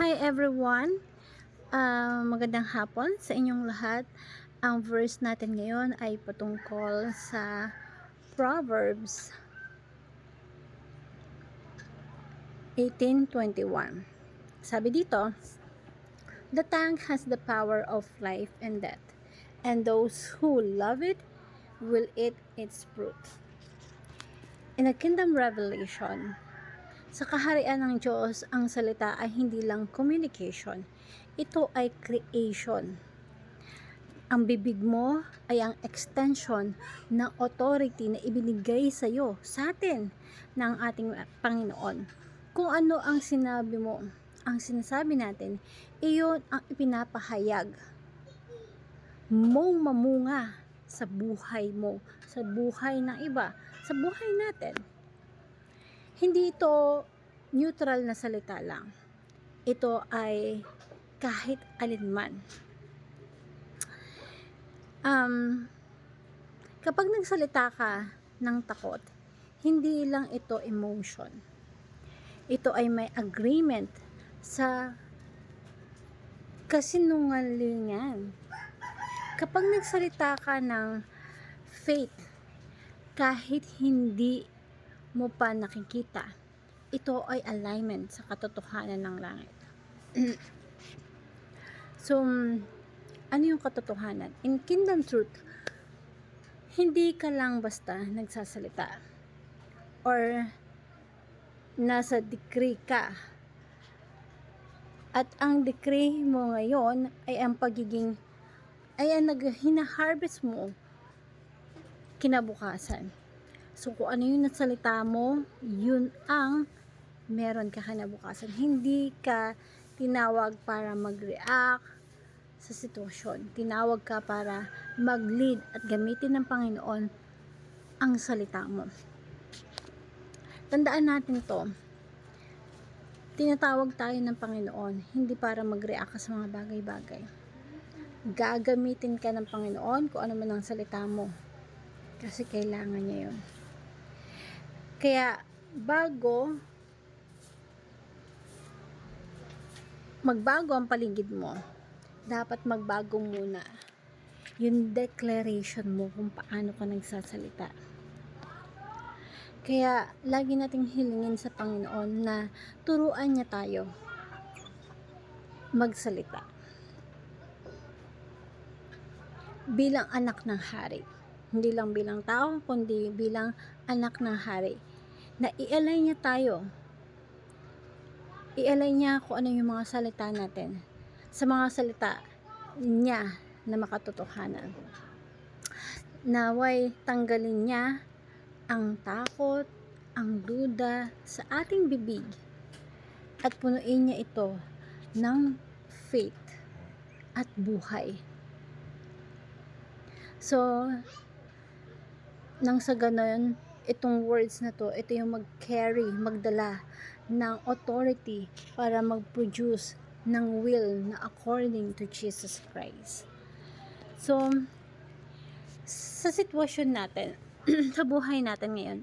Hi everyone! Magandang hapon sa inyong lahat. Ang verse natin ngayon ay patungkol sa Proverbs 18:21. Sabi dito, "The tongue has the power of life and death, and those who love it will eat its fruit." In a kingdom revelation, sa kaharian ng Diyos, ang salita ay hindi lang communication. Ito ay creation. Ang bibig mo ay ang extension ng authority na ibinigay sa iyo, sa atin, ng ating Panginoon. Kung ano ang sinabi mo, ang sinasabi natin, iyon ang ipinapahayag mong mamunga sa buhay mo, sa buhay ng iba, sa buhay natin. Hindi ito neutral na salita lang. Ito ay kahit alinman. Kapag nagsalita ka ng takot, hindi lang ito emotion. Ito ay may agreement sa kasinungalingan. Kapag nagsalita ka ng faith, kahit hindi mo pa nakikita, ito ay alignment sa katotohanan ng langit. So, ano yung katotohanan? In kingdom truth, hindi ka lang basta nagsasalita or nasa decree ka. At ang decree mo ngayon ay ang hina-harvest mo kinabukasan. So, kung ano yung nasalita mo, yun ang meron ka kinabukasan. Hindi ka tinawag para mag-react sa sitwasyon. Tinawag ka para mag-lead at gamitin ng Panginoon ang salita mo. Tandaan natin to. Tinatawag tayo ng Panginoon, hindi para mag-react ka sa mga bagay-bagay. Gagamitin ka ng Panginoon kung ano man ang salita mo. Kasi kailangan niya yun. Kaya, bago magbago ang paligid mo, dapat magbago muna yung declaration mo kung paano ka nagsasalita. Kaya, lagi nating hilingin sa Panginoon na turuan niya tayo magsalita. Bilang anak ng hari. Hindi lang bilang tao, kundi bilang anak ng hari. Na i-align niya tayo. I-align niya kung ano yung mga salita natin. Sa mga salita niya na makatotohanan. Naway tanggalin niya ang takot, ang duda sa ating bibig at punuin niya ito ng faith at buhay. So, nang sa ganun, itong words na to, ito yung mag-carry, magdala ng authority para mag-produce ng will na according to Jesus Christ. So, sa sitwasyon natin, sa buhay natin ngayon,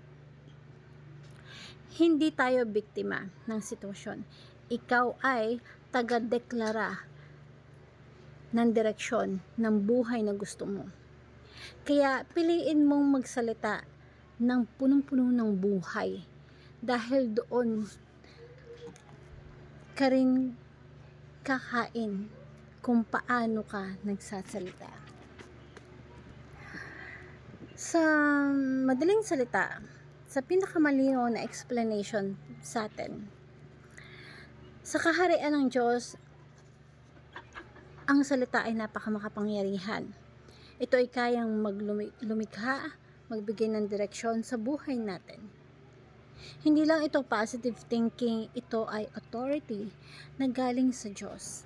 hindi tayo biktima ng sitwasyon. Ikaw ay taga-deklara ng direksyon ng buhay na gusto mo. Kaya piliin mong magsalita ng punong-puno ng buhay dahil doon ka rin kakain kung paano ka nagsasalita. Sa madaling salita, sa pinakamalinaw na explanation sa atin, sa kaharian ng Diyos, ang salita ay napakamakapangyarihan. Ito ay kayang lumikha, magbigay ng direksyon sa buhay natin. Hindi lang ito positive thinking, ito ay authority na galing sa Diyos.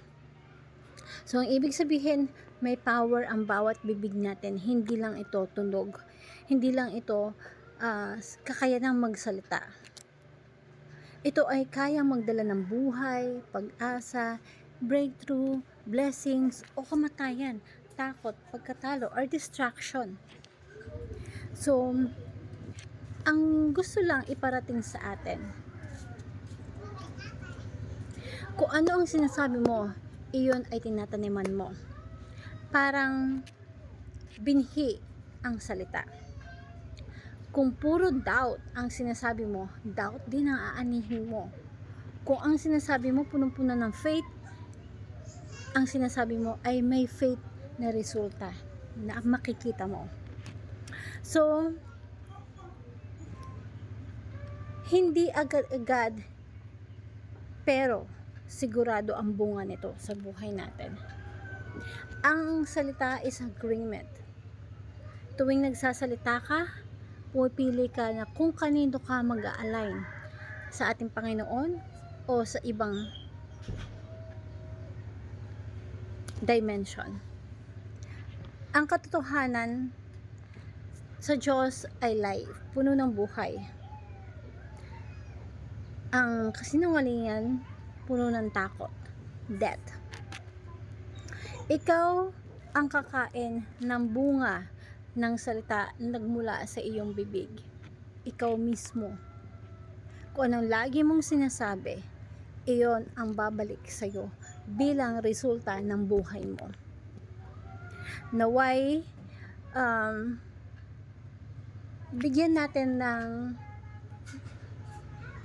So, ang ibig sabihin, may power ang bawat bibig natin. Hindi lang ito tunog. Hindi lang ito kakayanang magsalita. Ito ay kayang magdala ng buhay, pag-asa, breakthrough, blessings, o kamatayan, takot, pagkatalo, or distraction. So, ang gusto lang iparating sa atin, Kung ano ang sinasabi mo, iyon ay tinataniman mo. Parang binhi ang salita. Kung puro doubt ang sinasabi mo, doubt din ang aanihin mo. Kung ang sinasabi mo punong-puno ng faith, ang sinasabi mo ay may faith na resulta na makikita mo. So, hindi agad-agad, pero sigurado ang bunga nito sa buhay natin. Ang salita is agreement. Tuwing nagsasalita ka, pumipili ka na kung kanino ka mag-a-align, sa ating Panginoon o sa ibang dimension. Ang katotohanan sa Diyos ay life, puno ng buhay. Ang kasinungalingan, puno ng takot, death. Ikaw ang kakain ng bunga ng salita na nagmula sa iyong bibig. Ikaw mismo. Kung anong lagi mong sinasabi, iyon ang babalik sa iyo bilang resulta ng buhay mo. Naway, bigyan natin ng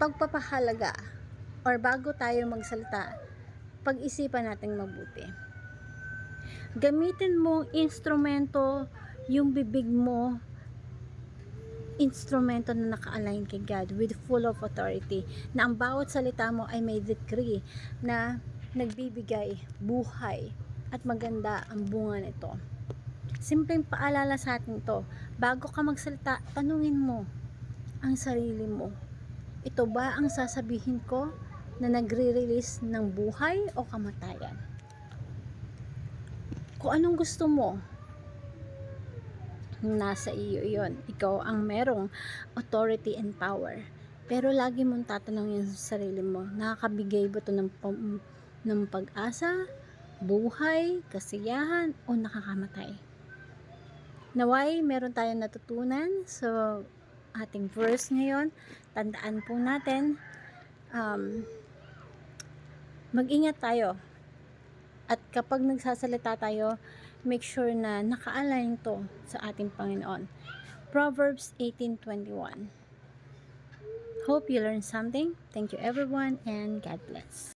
pagpapahalaga or bago tayo magsalita, pag-isipan natin mabuti. Gamitin mong instrumento yung bibig mo, instrumento na naka-align kay God with full of authority, na ang bawat salita mo ay may decree na nagbibigay buhay at maganda ang bunga nito. Simpleng paalala sa atin to, bago ka magsalita, tanungin mo ang sarili mo, ito ba ang sasabihin ko na nagre-release ng buhay o kamatayan? Kung anong gusto mo, nasa iyo yon. Ikaw ang merong authority and power. Pero lagi mong tatanungin sa sarili mo, nakakabigay ba ito ng pag-asa, buhay, kasiyahan, o nakakamatay? Naway, meron tayong natutunan. So, ating verse ngayon, tandaan po natin, mag-ingat tayo. At kapag nagsasalita tayo, make sure na naka-align to sa ating Panginoon. Proverbs 18:21. Hope you learned something. Thank you everyone and God bless.